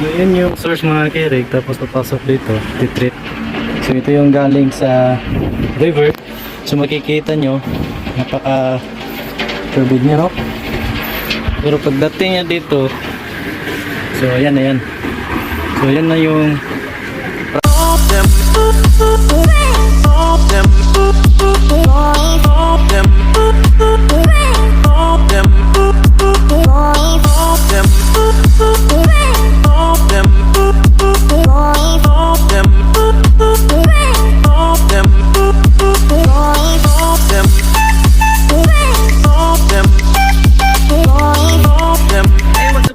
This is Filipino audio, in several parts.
So yun yung source mga kirig, tapos papasok dito, titrip. So ito yung galing sa river. So makikita nyo, napaka turbid niya, no? Pero pagdating niya dito, so ayan na yan. So yan na yung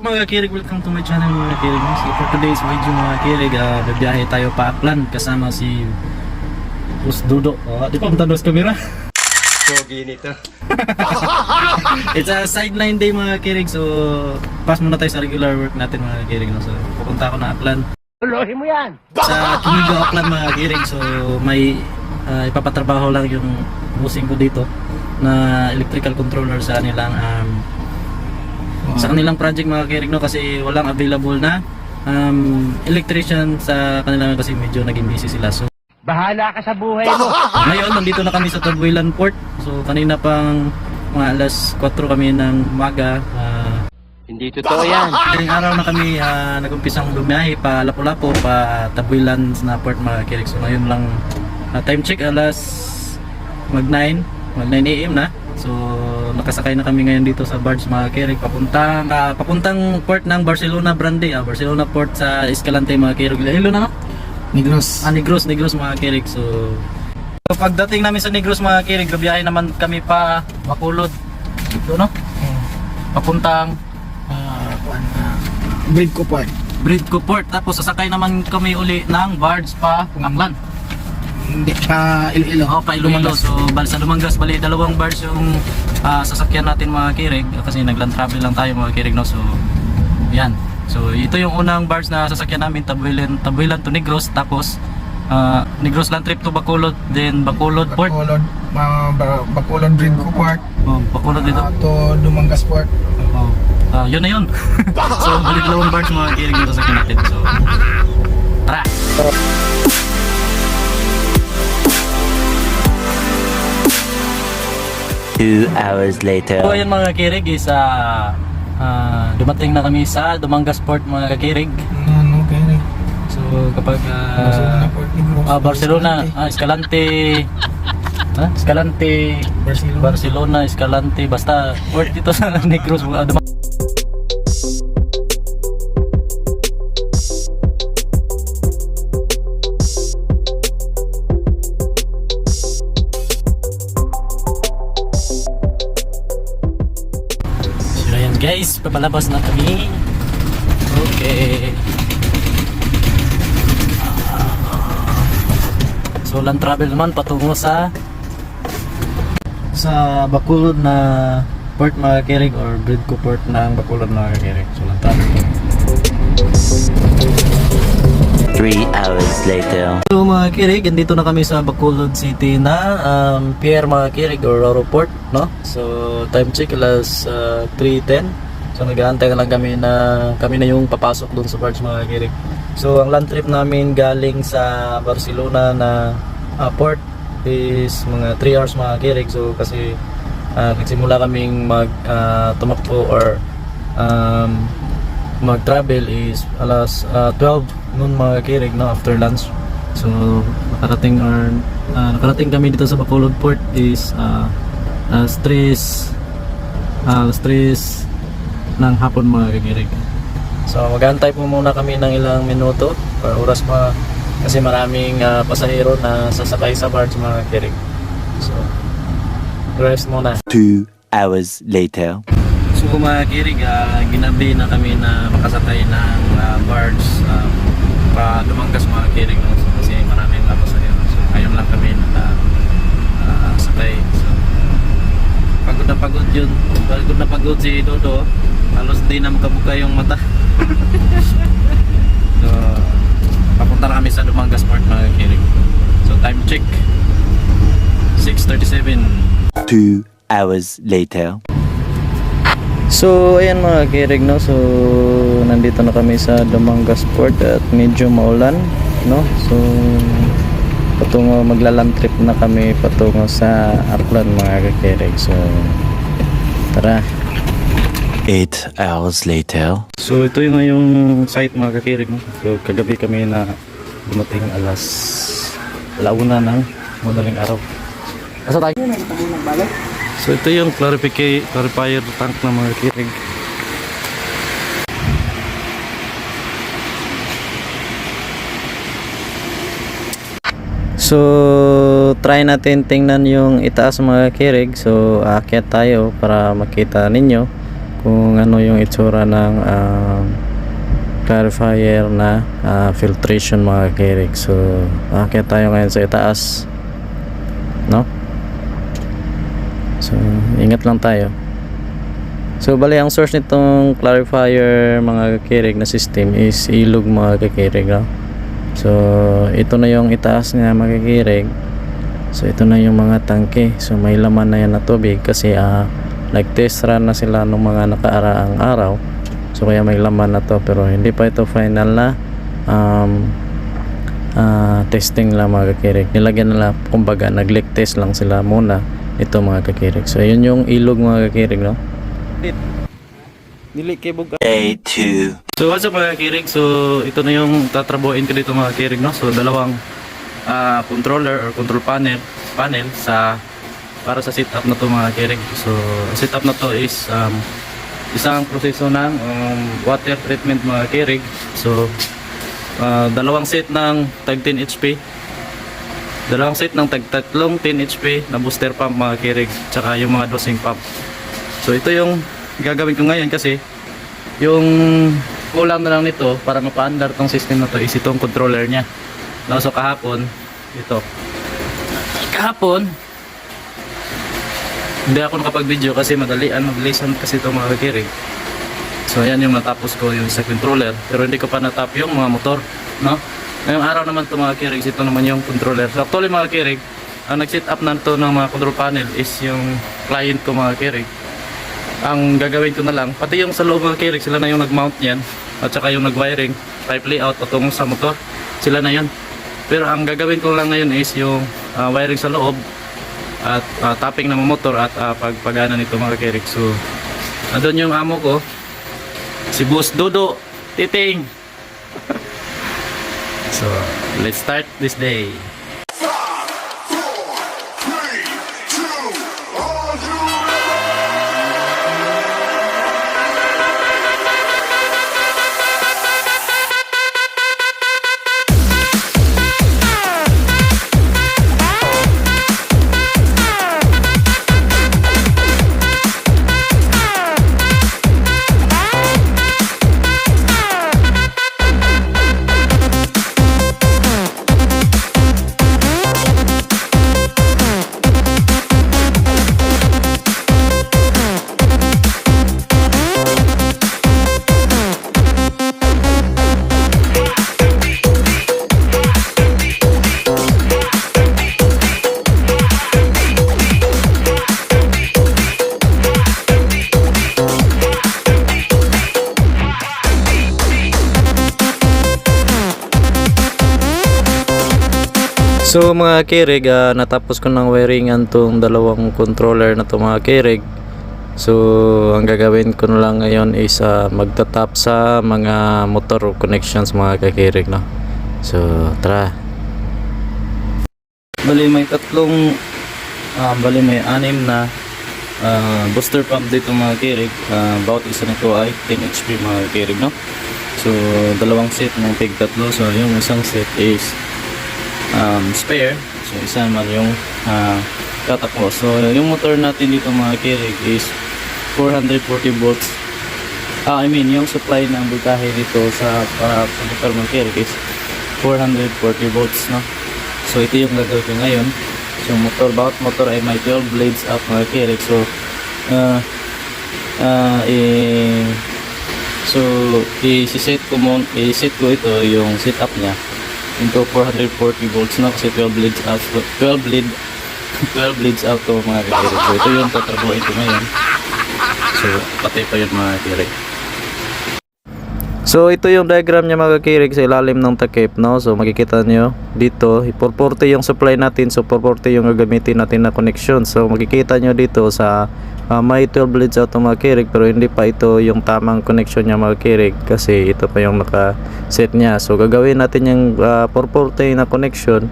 mga kirig, welcome to my channel mga kirig. So for today's video mga kirig, babiyahe tayo pa Aklan kasama si Boss Dudo. Di pa punta sa camera. Pogi nito. It's a sideline day mga kirig, so pass muna tayo sa regular work natin mga kirig, no? So pupunta ako na Aklan. Tulohin mo yan! Sa Kinigo Aklan mga kirig, so may ipapatrabaho lang yung busing ko dito na electrical controller sa kanilang sa kanilang project mga kirig, no? Kasi walang available na electrician sa kanila kasi medyo naging busy sila. So Bahala ka sa buhay mo! ngayon nandito na kami sa Tabuilan Port. So kanina pang mga alas 4 kami ng umaga. Hindi totoo yan! Ngayong araw na kami nag-umpisang bumiyahe pa Lapu-Lapu pa Tabuilan na port mga kirig. So ngayon lang time check alas mag 9 AM na. So nakasakay na kami ngayon dito sa barge mga kirig, papuntang port ng Barcelona Brande, Barcelona Port sa Escalante mga kirig. Hello na, no? Negros. Negros mga kirig. So pagdating namin sa Negros mga kirig, gabiyahe naman kami pa Bacolod. Ito, no? Papuntang Bridco Port. Tapos sasakay naman kami uli ng barge pa Aklan. Hindi pa Iloilo. Pa Iloilo. So sa Lumangas, bali dalawang barge yung sasakyan natin mga kirig kasi nagland travel lang tayo mga kirig, no? So yan. So ito yung unang barge na sasakyan namin, Tabuilan to Negros, tapos Negros land trip to Bacolod, then Bacolod Port. Bacolod Bridco Port. Bacolod dito. To Dumangas Port. Yun na yun. So bali dalawang barge mga kirig yung sasakyan natin. So tara. 2 hours later. So ayan mga kirig, is dumating na kami sa Dumangas Port mga kirig. Okay. So kapag Barcelona Port Negros. Barcelona, Escalante, Escalante, Barcelona, Escalante, basta port dito sa Negros. Guys, papalabas na kami. Okay. So land travel naman patungo sa Bacolod na port mga kirig, or Bridco Port ng Bacolod mga kirig. So land travel. 3 hours later. So mga kirig, andito na kami sa Bacolod City na pier mga kirig, or Roro Port, no? So time check alas 3:10. So nag-aantay na lang kami na yung papasok doon sa barge mga kirig. So ang land trip namin galing sa Barcelona na port is mga 3 hours mga kirig. So kasi nagsimula kaming tumakbo or mag-travel is alas 12 noon mga kirig, no, after lunch. So nakarating kami dito sa Bacolod Port is alas 3 ng hapon mga kirig. So mag-aantay po muna kami ng ilang minuto or oras kasi maraming pasahero na sasakay sa barge mga kirig. So rest muna. 2 hours later. So mga kirig, ginabi na kami na makasakay ng barge pa Dumangas mga kirig, no? Kasi maraming pasahero. So ngayon lang kami sakay. So pagod yun. Pagod na pagod si Dodo. Halos di na makabuka yung mata. So papunta na kami sa Dumangas Port mga kirig. So time check 6:37. 2 hours later. So ayan mga kirig, no? So nandito na kami sa Dumangas Port at medyo maulan, no? So patungo, maglaland trip na kami patungo sa Aklan mga kakirig. So tara. 8 hours later. So ito yung ngayong site mga kakirig, no? So kagabi kami na dumating alas 1 ng madaling araw. Asa tayo? So ito yung clarifier tank ng mga kakirig. So try natin tingnan yung itaas mga kakirig. So aakyat tayo para makita ninyo kung ano yung itsura ng clarifier na filtration mga kakirig. So aakyat tayo ngayon sa itaas, no? So ingat lang tayo. So bali ang source nitong clarifier mga kakirig na system is ilog mga kakirig, no? So ito na yung itaas niya mga kakirig. So ito na yung mga tangke. So may laman na yan na tubig kasi nag-test run na sila nung mga nakaaraang araw. So kaya may laman na to, pero hindi pa ito final na testing lang mga kakirig. Nilagyan nila, kumbaga nag-leak test lang sila muna ito mga kakirig. So yun yung ilog mga kakirig, no? Dili kay bug. Day 2. So what's up mga kakirig? So ito na yung tatrabuhin ko dito mga kakirig, no? So dalawang controller or control panel sa para sa setup na to mga kakirig. So setup na to is isang proseso ng water treatment mga kakirig. So dalawang set ng tag 10 HP, dalawang set ng tag 3 10 HP na booster pump mga kakirig, tsaka yung mga dosing pump. So ito yung gagawin ko ngayon kasi yung kulang na lang nito para mapa-under tong system na to is itong controller nya, no? So kahapon hindi ako nakapag-video kasi mabilisan kasi ito mga kakirig. So ayan yung natapos ko yung sa controller, pero hindi ko pa natap yung mga motor, no? Ngayong araw naman ito mga kakirig, ito naman yung controller. So actually mga kakirig, ang nag-set up na ito ng mga control panel is yung client ko mga kakirig. Ang gagawin ko na lang, pati yung sa loob mga kakirig, sila na yung nag-mount yan, at saka yung nag-wiring, pipe layout patungong sa motor, sila na yun. Pero ang gagawin ko lang ngayon is yung wiring sa loob at tapping ng motor at pagpagana nito mga kakirig. So andun yung amo ko, si Boss Dodo Titing. So let's start this day. So mga kirig, natapos ko ng wiringan tong dalawang controller na to mga kirig. So ang gagawin ko na lang ngayon is magtatap sa mga motor connections mga kakirig, no? So tara. Bali may anim na booster pump dito mga kirig. Bawat isa nito ay 10 HP mga kirig, no? So dalawang set ng tig tatlo. So yung isang set is spare, so isa naman yung tatakbo. So yung motor natin dito mga kirig is 440 volts. Yung supply ng voltahe dito sa motor mga kirig is 440 volts, no? So ito yung gagawin ko ngayon. So bawat motor ay may 12 blades up mga kirig. So i-set ko ito yung setup niya into 440 volts na kasi 12 blades out to mga kakirig. So ito yung tatrabuhin ko ngayon. So patay pa yun mga kakirig. So ito yung diagram niya mga kakirig sa ilalim ng takip, no? So makikita nyo dito 440 yung supply natin, so 440 yung gagamitin natin na connection. So makikita nyo dito sa may 12 leads out mga kakirig, pero hindi pa ito yung tamang connection niya mga kakirig kasi ito pa yung naka set niya. So gagawin natin yung 440 na connection.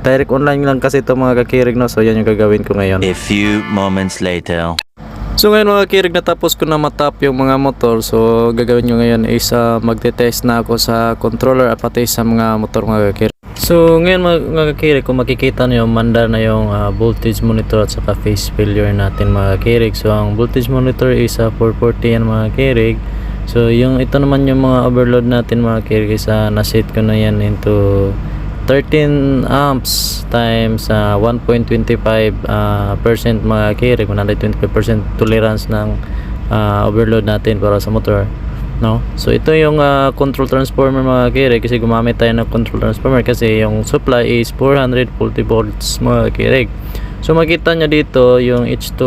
Direct online lang kasi ito mga kakirig, no? So yan yung gagawin ko ngayon. A few moments later. So ngayon mga kirig, natapos ko na matap yung mga motor. So gagawin nyo ngayon is magte-test na ako sa controller at pati sa mga motor mga kirig. So ngayon mga kirig, kung makikita nyo, manda na yung voltage monitor at saka phase failure natin mga kirig. So ang voltage monitor is 440 yan mga kirig. So yung ito naman yung mga overload natin mga kirig is na-set ko na yan into 13 amps times 1.25% mga kirig, 125% tolerance ng overload natin para sa motor, no? So ito yung control transformer mga kirig, kasi gumamit tayo ng control transformer kasi yung supply is 440 volts mga kirig. So makita nyo dito yung H2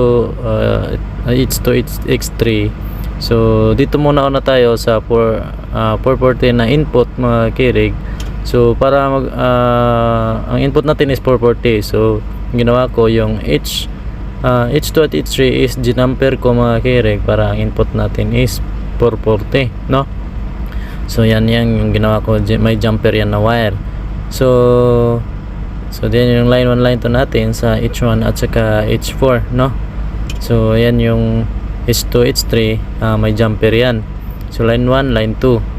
X3. So dito muna tayo sa 440 na input mga kirig. So para ang input natin is 440. So ginawa ko yung H2 at H3 is ginamper ko mga kirig para ang input natin is 440, no? So yan yung ginawa ko, may jumper yan na wire. So then yung line 1 line 2 natin sa H1 at saka H4, no? So yan yung H2 H3, may jumper yan. So line 1 line 2,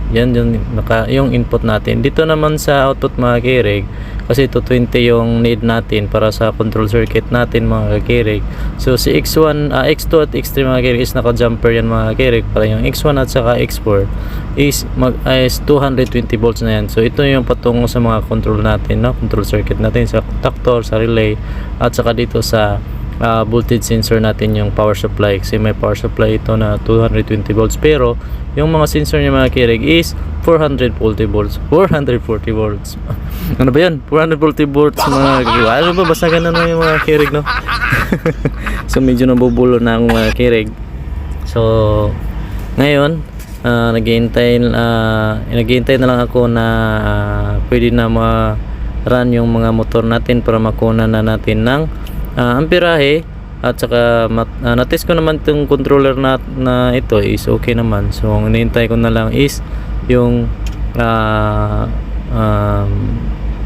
yan yung input natin. Dito naman sa output mga kirig, kasi 220 yung need natin para sa control circuit natin mga kirig. So si X1, X2 at X3 mga kirig is naka-jumper yan mga kirig, para yung X1 at saka X4 is 220 volts na yan. So ito yung patungo sa mga control natin, no? Control circuit natin sa contactor, sa relay, at saka dito sa voltage sensor natin, yung power supply, kasi may power supply ito na 220 volts, pero yung mga sensor niya mga kirig is 440 volts. Ano ba yan? 440 volts mga kirig. Ano ba? Basta ganun na yung mga kirig, no? So medyo nabubulo na ang mga kirig. So ngayon naghihintay na lang ako na pwede na ma-run yung mga motor natin para makuha na natin ng amperahe. At saka na-test ko naman itong controller na ito is okay naman. So ang hinihintay ko na lang is yung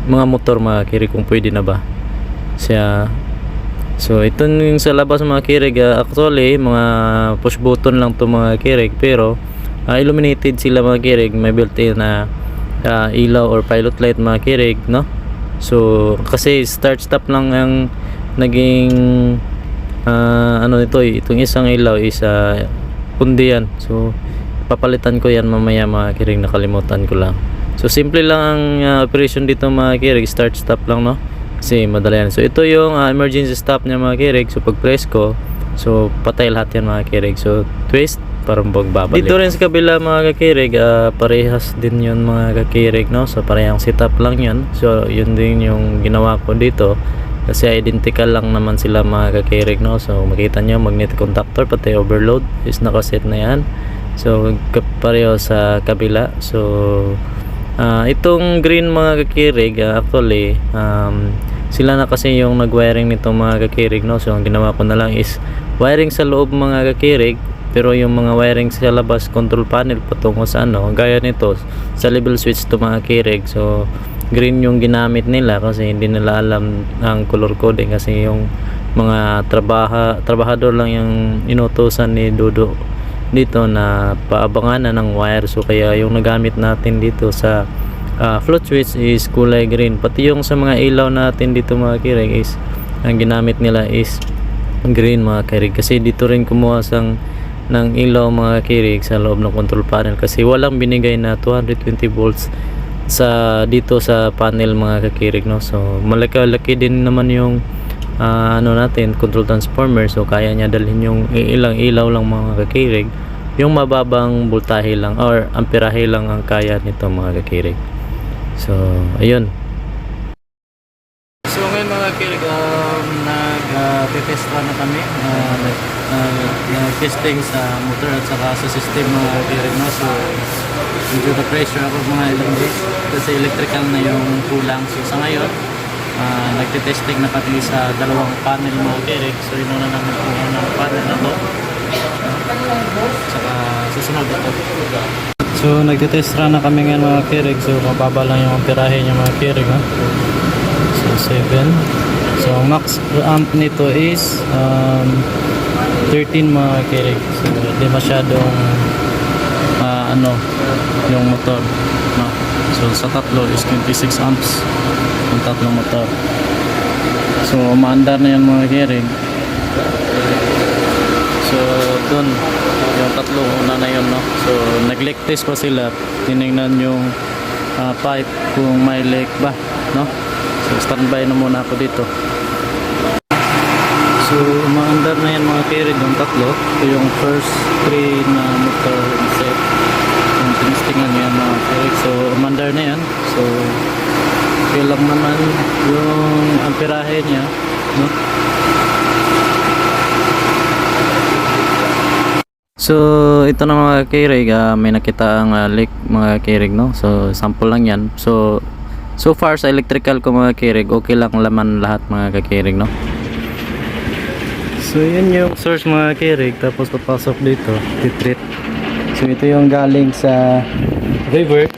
mga motor mga kirig, kung pwede na ba siya. So ito yung sa labas mga kirig, actually mga push button lang to mga kirig, pero illuminated sila mga kirig, may built-in na ilaw or pilot light mga kirig, no? So kasi start stop lang ang naging itong isang ilaw is pundi yan. So papalitan ko yan mamaya mga kirig, nakalimutan ko lang. So simple lang ang operation dito mga kirig, start stop lang, no? Kasi madali yan. So ito yung emergency stop niya mga kirig. So pag press ko, so patay lahat yan mga kirig. So twist para magbabalik. Dito rin sa kabila mga kakirig, parehas din yun mga kakirig, no? So parehang setup lang yun. So yun din yung ginawa ko dito, kasi identical lang naman sila mga kakirig, no? So makita nyo magnetic contactor pati overload is nakaset na yan. So pareho sa kabila. So itong green mga kakirig, actually sila na kasi yung nag-wiring nito mga kakirig, no? So ang ginawa ko na lang is wiring sa loob mga kakirig, pero yung mga wiring sa labas, control panel patungo sa gaya nito sa level switch to mga kakirig. So green yung ginamit nila kasi hindi nila alam ang color coding, kasi yung mga trabahador lang yung inutusan ni Dodo dito na paabangan na ng wire. So kaya yung nagamit natin dito sa float switch is kulay green, pati yung sa mga ilaw natin dito mga kirig is ang ginamit nila is green mga kirig, kasi dito rin kumuha ng ilaw mga kirig sa loob ng control panel, kasi walang binigay na 220 volts dito sa panel mga kakirig, no? So malaki din naman yung natin control transformer. So kaya niya dalhin yung ilang ilaw lang mga kakirig, yung mababang voltahe lang or amperahe lang ang kaya nito mga kakirig. So ayun. So ngayon mga kakirig, nag-test na kami, testing sa motor at saka sa system mga kakirig, no? So medyo na-pressure ako mga ilang days kasi electrical na yung kulang. So sa ngayon, nagtitesting na kami sa dalawang panel mga kirig. So yun na naman po ng panel na to. Saka susunod ito. So nagtitest run na kami ngayon mga kirig. So mababa lang yung amperahe niya mga kirig. Ha? So 7. So max amp nito is 13 mga kirig. So hindi masyadong yung motor, no? So sa tatlo is 26 amps yung tatlong motor. So maandar na yan mga kirig. So dun yung tatlo una na yun, no? So nag-leak test pa sila, tinignan yung pipe kung may leak ba, no? So standby na muna ako dito. So umaandar na yan mga kirig yung tatlo. So yung first 3 na motor set yung tinistingan niya mga kirig. So umaandar na yan. So okay lang naman yung amperahe niya, no? So ito na mga kirig, may nakita ang leak mga kirig, no? So sample lang yan. So far sa electrical ko mga kirig, okay lang laman lahat mga kirig, no? So yun yung source mga kirig, tapos papasok dito, titreat. So ito yung galing sa river.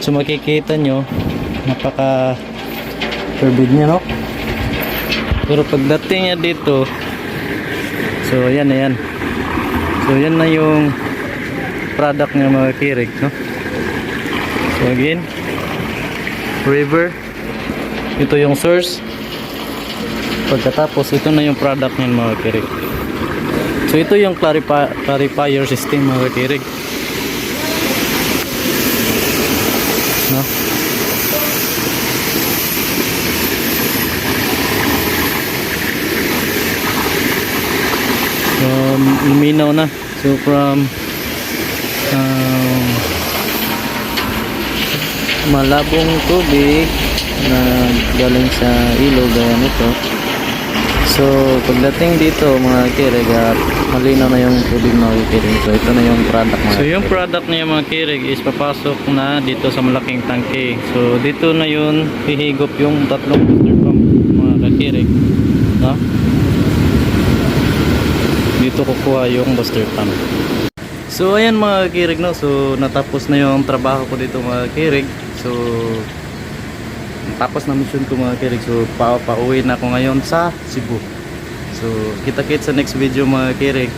So makikita nyo, napaka turbid niya, no? Pero pagdating niya dito, so yan na yan. So yan na yung product niya mga kirig, no? So again, river, ito yung source. Pagkatapos ito na yung product niyan mga kirig. So ito yung clarifier system mga kirig, no? Luminaw na. So from malabong tubig na galing sa ilog gaya nito. So pagdating dito mga kirig, malinaw na yung tubig mga kirig. So ito na yung product mga. So yung product niya mga kirig is papasok na dito sa malaking tangke. So dito na yun hihigop yung tatlong booster pump mga kirig, no? Dito kukuha yung booster pump. So ayan mga kirig, no? So natapos na yung trabaho ko dito mga kirig. So tapos na mission ko mga kirig. So pauwi na ako ngayon sa Cebu. So kita-kits sa next video mga kirig.